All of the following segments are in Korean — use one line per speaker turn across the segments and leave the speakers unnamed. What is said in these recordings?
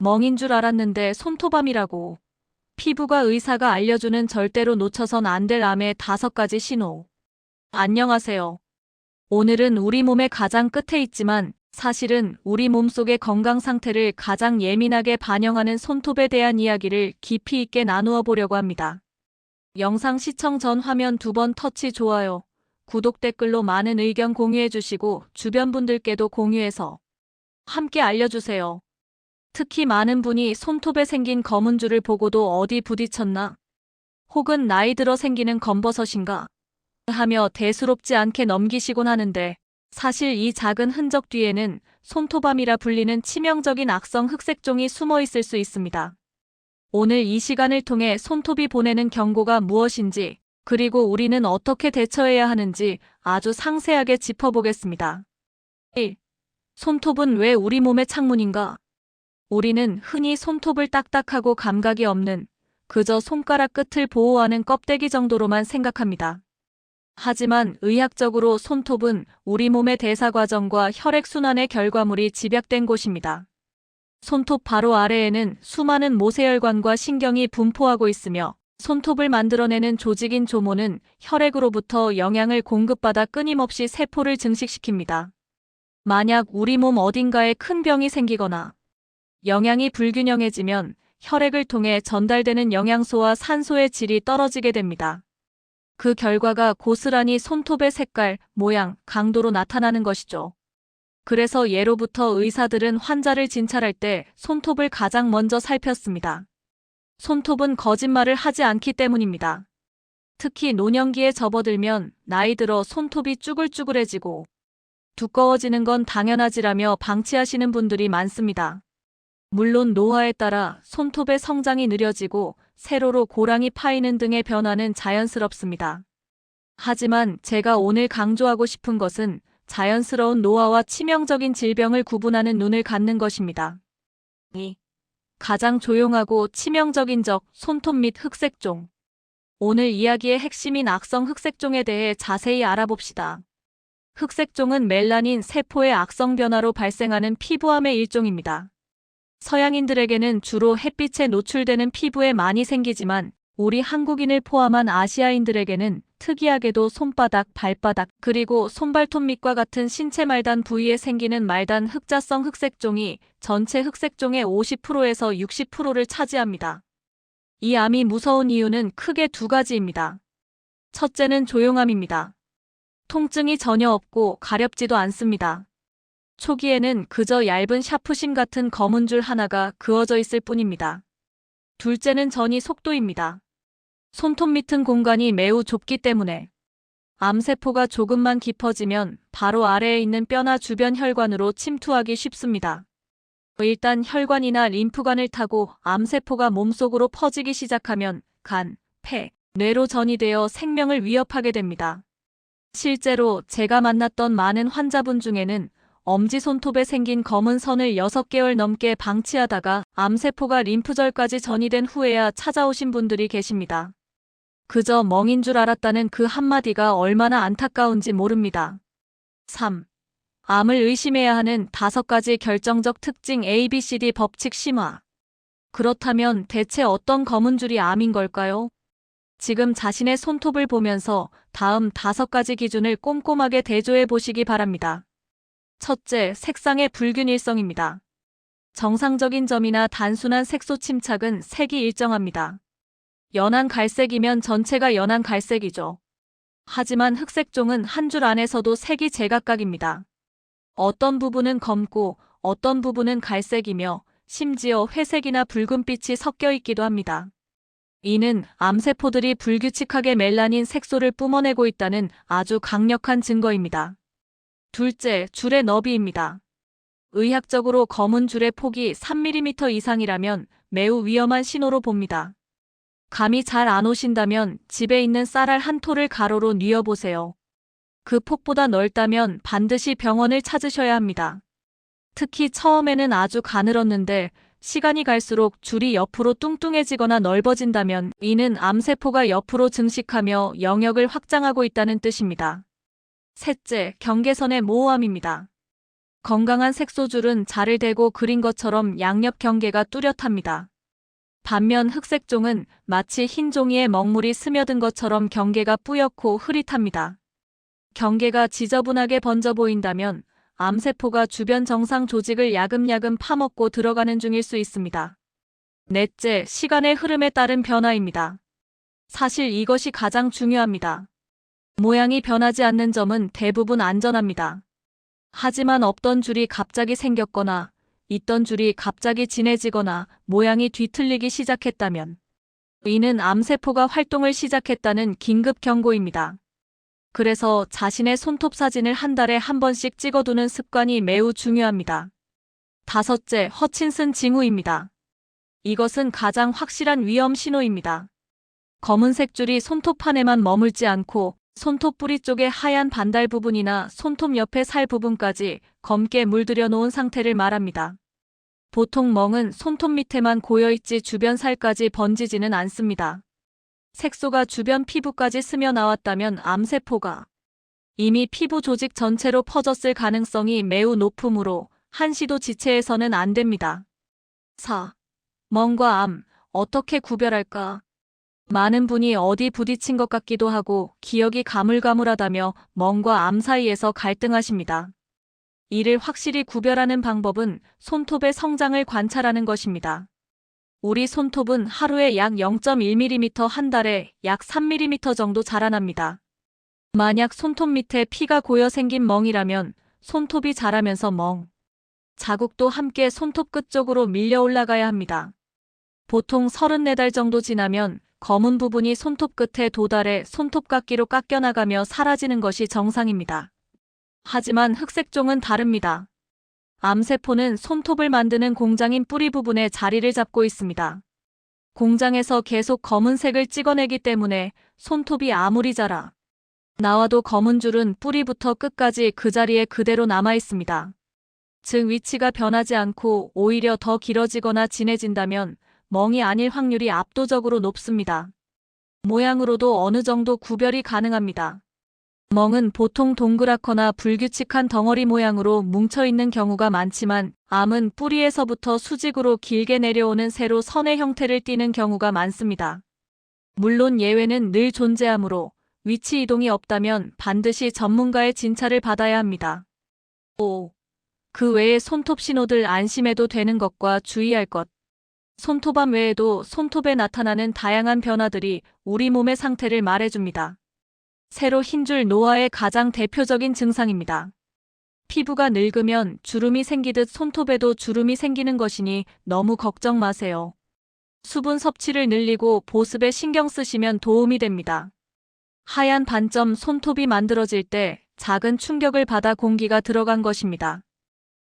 멍인 줄 알았는데 손톱암이라고. 피부과 의사가 알려주는 절대로 놓쳐선 안 될 암의 5가지 신호. 안녕하세요. 오늘은 우리 몸의 가장 끝에 있지만 사실은 우리 몸속의 건강 상태를 가장 예민하게 반영하는 손톱에 대한 이야기를 깊이 있게 나누어 보려고 합니다. 영상 시청 전 화면 2번 터치 좋아요, 구독 댓글로 많은 의견 공유해 주시고 주변 분들께도 공유해서 함께 알려주세요. 특히 많은 분이 손톱에 생긴 검은 줄을 보고도 어디 부딪혔나? 혹은 나이 들어 생기는 검버섯인가? 하며 대수롭지 않게 넘기시곤 하는데 사실 이 작은 흔적 뒤에는 손톱암이라 불리는 치명적인 악성 흑색종이 숨어 있을 수 있습니다. 오늘 이 시간을 통해 손톱이 보내는 경고가 무엇인지, 그리고 우리는 어떻게 대처해야 하는지 아주 상세하게 짚어보겠습니다. 1. 손톱은 왜 우리 몸의 창문인가? 우리는 흔히 손톱을 딱딱하고 감각이 없는, 그저 손가락 끝을 보호하는 껍데기 정도로만 생각합니다. 하지만 의학적으로 손톱은 우리 몸의 대사 과정과 혈액순환의 결과물이 집약된 곳입니다. 손톱 바로 아래에는 수많은 모세혈관과 신경이 분포하고 있으며 손톱을 만들어내는 조직인 조모는 혈액으로부터 영양을 공급받아 끊임없이 세포를 증식시킵니다. 만약 우리 몸 어딘가에 큰 병이 생기거나 영양이 불균형해지면 혈액을 통해 전달되는 영양소와 산소의 질이 떨어지게 됩니다. 그 결과가 고스란히 손톱의 색깔, 모양, 강도로 나타나는 것이죠. 그래서 예로부터 의사들은 환자를 진찰할 때 손톱을 가장 먼저 살폈습니다. 손톱은 거짓말을 하지 않기 때문입니다. 특히 노년기에 접어들면 나이 들어 손톱이 쭈글쭈글해지고 두꺼워지는 건 당연하지라며 방치하시는 분들이 많습니다. 물론 노화에 따라 손톱의 성장이 느려지고 세로로 고랑이 파이는 등의 변화는 자연스럽습니다. 하지만 제가 오늘 강조하고 싶은 것은 자연스러운 노화와 치명적인 질병을 구분하는 눈을 갖는 것입니다. 2. 가장 조용하고 치명적인 적, 손톱 및 흑색종. 오늘 이야기의 핵심인 악성 흑색종에 대해 자세히 알아봅시다. 흑색종은 멜라닌 세포의 악성 변화로 발생하는 피부암의 일종입니다. 서양인들에게는 주로 햇빛에 노출되는 피부에 많이 생기지만 우리 한국인을 포함한 아시아인들에게는 특이하게도 손바닥, 발바닥, 그리고 손발톱 밑과 같은 신체 말단 부위에 생기는 말단 흑자성 흑색종이 전체 흑색종의 50%에서 60%를 차지합니다. 이 암이 무서운 이유는 크게 2가지입니다. 첫째는 조용함입니다. 통증이 전혀 없고 가렵지도 않습니다. 초기에는 그저 얇은 샤프심 같은 검은 줄 하나가 그어져 있을 뿐입니다. 둘째는 전이 속도입니다. 손톱 밑은 공간이 매우 좁기 때문에 암세포가 조금만 깊어지면 바로 아래에 있는 뼈나 주변 혈관으로 침투하기 쉽습니다. 일단 혈관이나 림프관을 타고 암세포가 몸속으로 퍼지기 시작하면 간, 폐, 뇌로 전이되어 생명을 위협하게 됩니다. 실제로 제가 만났던 많은 환자분 중에는 엄지손톱에 생긴 검은 선을 6개월 넘게 방치하다가 암세포가 림프절까지 전이된 후에야 찾아오신 분들이 계십니다. 그저 멍인 줄 알았다는 그 한마디가 얼마나 안타까운지 모릅니다. 3. 암을 의심해야 하는 5가지 결정적 특징 ABCD 법칙 심화. 그렇다면 대체 어떤 검은 줄이 암인 걸까요? 지금 자신의 손톱을 보면서 다음 5가지 기준을 꼼꼼하게 대조해 보시기 바랍니다. 첫째, 색상의 불균일성입니다. 정상적인 점이나 단순한 색소 침착은 색이 일정합니다. 연한 갈색이면 전체가 연한 갈색이죠. 하지만 흑색종은 한 줄 안에서도 색이 제각각입니다. 어떤 부분은 검고 어떤 부분은 갈색이며 심지어 회색이나 붉은빛이 섞여 있기도 합니다. 이는 암세포들이 불규칙하게 멜라닌 색소를 뿜어내고 있다는 아주 강력한 증거입니다. 둘째, 줄의 너비입니다. 의학적으로 검은 줄의 폭이 3mm 이상이라면 매우 위험한 신호로 봅니다. 감이 잘 안 오신다면 집에 있는 쌀알 한 톨을 가로로 뉘어보세요. 그 폭보다 넓다면 반드시 병원을 찾으셔야 합니다. 특히 처음에는 아주 가늘었는데 시간이 갈수록 줄이 옆으로 뚱뚱해지거나 넓어진다면 이는 암세포가 옆으로 증식하며 영역을 확장하고 있다는 뜻입니다. 셋째, 경계선의 모호함입니다. 건강한 색소줄은 자를 대고 그린 것처럼 양옆 경계가 뚜렷합니다. 반면 흑색종은 마치 흰 종이에 먹물이 스며든 것처럼 경계가 뿌옇고 흐릿합니다. 경계가 지저분하게 번져 보인다면 암세포가 주변 정상 조직을 야금야금 파먹고 들어가는 중일 수 있습니다. 넷째, 시간의 흐름에 따른 변화입니다. 사실 이것이 가장 중요합니다. 모양이 변하지 않는 점은 대부분 안전합니다. 하지만 없던 줄이 갑자기 생겼거나 있던 줄이 갑자기 진해지거나 모양이 뒤틀리기 시작했다면 이는 암세포가 활동을 시작했다는 긴급 경고입니다. 그래서 자신의 손톱 사진을 한 달에 한 번씩 찍어두는 습관이 매우 중요합니다. 다섯째, 허친슨 징후입니다. 이것은 가장 확실한 위험 신호입니다. 검은색 줄이 손톱 안에만 머물지 않고 손톱 뿌리 쪽의 하얀 반달 부분이나 손톱 옆의 살 부분까지 검게 물들여 놓은 상태를 말합니다. 보통 멍은 손톱 밑에만 고여있지 주변 살까지 번지지는 않습니다. 색소가 주변 피부까지 스며 나왔다면 암세포가 이미 피부 조직 전체로 퍼졌을 가능성이 매우 높으므로 한시도 지체해서는 안 됩니다. 4. 멍과 암, 어떻게 구별할까? 많은 분이 어디 부딪힌 것 같기도 하고 기억이 가물가물하다며 멍과 암 사이에서 갈등하십니다. 이를 확실히 구별하는 방법은 손톱의 성장을 관찰하는 것입니다. 우리 손톱은 하루에 약 0.1mm, 한 달에 약 3mm 정도 자라납니다. 만약 손톱 밑에 피가 고여 생긴 멍이라면 손톱이 자라면서 멍, 자국도 함께 손톱 끝 쪽으로 밀려 올라가야 합니다. 보통 34달 정도 지나면 검은 부분이 손톱 끝에 도달해 손톱깎이로 깎여나가며 사라지는 것이 정상입니다. 하지만 흑색종은 다릅니다. 암세포는 손톱을 만드는 공장인 뿌리 부분에 자리를 잡고 있습니다. 공장에서 계속 검은색을 찍어내기 때문에 손톱이 아무리 자라 나와도 검은 줄은 뿌리부터 끝까지 그 자리에 그대로 남아 있습니다. 즉 위치가 변하지 않고 오히려 더 길어지거나 진해진다면 멍이 아닐 확률이 압도적으로 높습니다. 모양으로도 어느 정도 구별이 가능합니다. 멍은 보통 동그랗거나 불규칙한 덩어리 모양으로 뭉쳐있는 경우가 많지만 암은 뿌리에서부터 수직으로 길게 내려오는 세로 선의 형태를 띠는 경우가 많습니다. 물론 예외는 늘 존재하므로 위치 이동이 없다면 반드시 전문가의 진찰을 받아야 합니다. 5. 그 외에 손톱 신호들 안심해도 되는 것과 주의할 것. 손톱암 외에도 손톱에 나타나는 다양한 변화들이 우리 몸의 상태를 말해줍니다. 새로 흰줄 노화의 가장 대표적인 증상입니다. 피부가 늙으면 주름이 생기듯 손톱에도 주름이 생기는 것이니 너무 걱정 마세요. 수분 섭취를 늘리고 보습에 신경 쓰시면 도움이 됩니다. 하얀 반점 손톱이 만들어질 때 작은 충격을 받아 공기가 들어간 것입니다.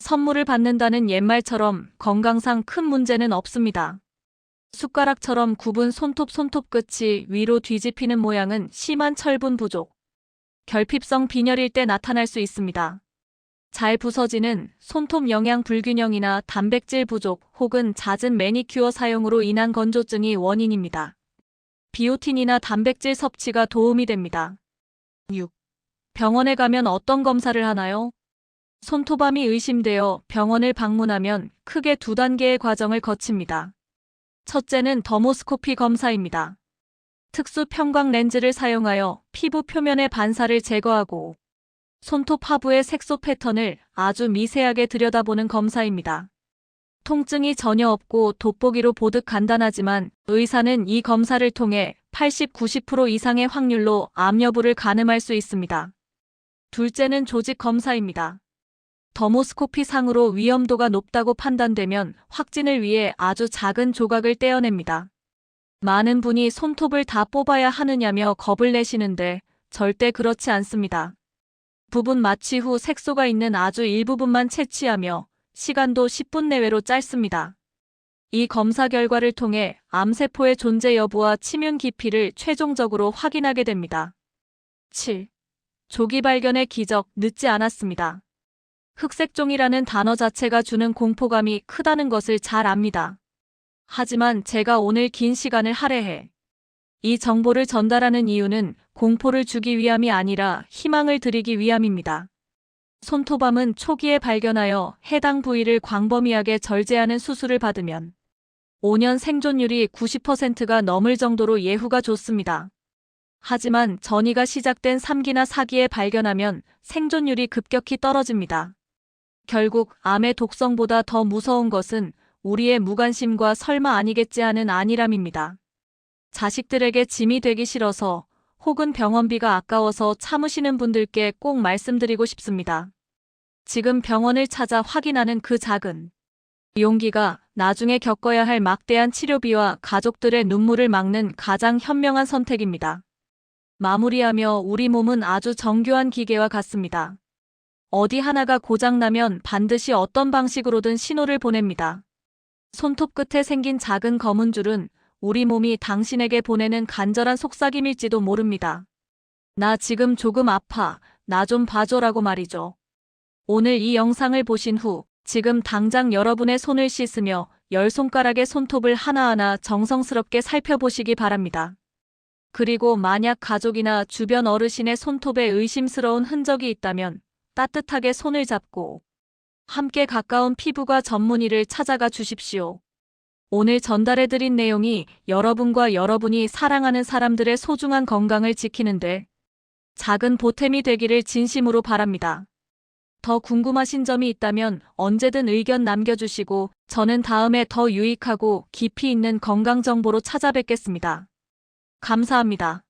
선물을 받는다는 옛말처럼 건강상 큰 문제는 없습니다. 숟가락처럼 굽은 손톱 끝이 위로 뒤집히는 모양은 심한 철분 부족, 결핍성 빈혈일 때 나타날 수 있습니다. 잘 부서지는 손톱 영양 불균형이나 단백질 부족 혹은 잦은 매니큐어 사용으로 인한 건조증이 원인입니다. 비오틴이나 단백질 섭취가 도움이 됩니다. 6. 병원에 가면 어떤 검사를 하나요? 손톱암이 의심되어 병원을 방문하면 크게 두 단계의 과정을 거칩니다. 첫째는 더모스코피 검사입니다. 특수 편광 렌즈를 사용하여 피부 표면의 반사를 제거하고 손톱 하부의 색소 패턴을 아주 미세하게 들여다보는 검사입니다. 통증이 전혀 없고 돋보기로 보듯 간단하지만 의사는 이 검사를 통해 80-90% 이상의 확률로 암 여부를 가늠할 수 있습니다. 둘째는 조직 검사입니다. 더모스코피 상으로 위험도가 높다고 판단되면 확진을 위해 아주 작은 조각을 떼어냅니다. 많은 분이 손톱을 다 뽑아야 하느냐며 겁을 내시는데 절대 그렇지 않습니다. 부분 마취 후 색소가 있는 아주 일부분만 채취하며 시간도 10분 내외로 짧습니다. 이 검사 결과를 통해 암세포의 존재 여부와 침윤 깊이를 최종적으로 확인하게 됩니다. 7. 조기 발견의 기적, 늦지 않았습니다. 흑색종이라는 단어 자체가 주는 공포감이 크다는 것을 잘 압니다. 하지만 제가 오늘 긴 시간을 할애해 이 정보를 전달하는 이유는 공포를 주기 위함이 아니라 희망을 드리기 위함입니다. 손토밤은 초기에 발견하여 해당 부위를 광범위하게 절제하는 수술을 받으면 5년 생존율이 90%가 넘을 정도로 예후가 좋습니다. 하지만 전이가 시작된 3기나 4기에 발견하면 생존율이 급격히 떨어집니다. 결국 암의 독성보다 더 무서운 것은 우리의 무관심과 설마 아니겠지 하는 안일함입니다. 자식들에게 짐이 되기 싫어서 혹은 병원비가 아까워서 참으시는 분들께 꼭 말씀드리고 싶습니다. 지금 병원을 찾아 확인하는 그 작은 용기가 나중에 겪어야 할 막대한 치료비와 가족들의 눈물을 막는 가장 현명한 선택입니다. 마무리하며 우리 몸은 아주 정교한 기계와 같습니다. 어디 하나가 고장나면 반드시 어떤 방식으로든 신호를 보냅니다. 손톱 끝에 생긴 작은 검은 줄은 우리 몸이 당신에게 보내는 간절한 속삭임일지도 모릅니다. 나 지금 조금 아파. 나 좀 봐줘라고 말이죠. 오늘 이 영상을 보신 후 지금 당장 여러분의 손을 씻으며 10손가락의 손톱을 하나하나 정성스럽게 살펴보시기 바랍니다. 그리고 만약 가족이나 주변 어르신의 손톱에 의심스러운 흔적이 있다면 따뜻하게 손을 잡고 함께 가까운 피부과 전문의를 찾아가 주십시오. 오늘 전달해드린 내용이 여러분과 여러분이 사랑하는 사람들의 소중한 건강을 지키는데 작은 보탬이 되기를 진심으로 바랍니다. 더 궁금하신 점이 있다면 언제든 의견 남겨주시고 저는 다음에 더 유익하고 깊이 있는 건강 정보로 찾아뵙겠습니다. 감사합니다.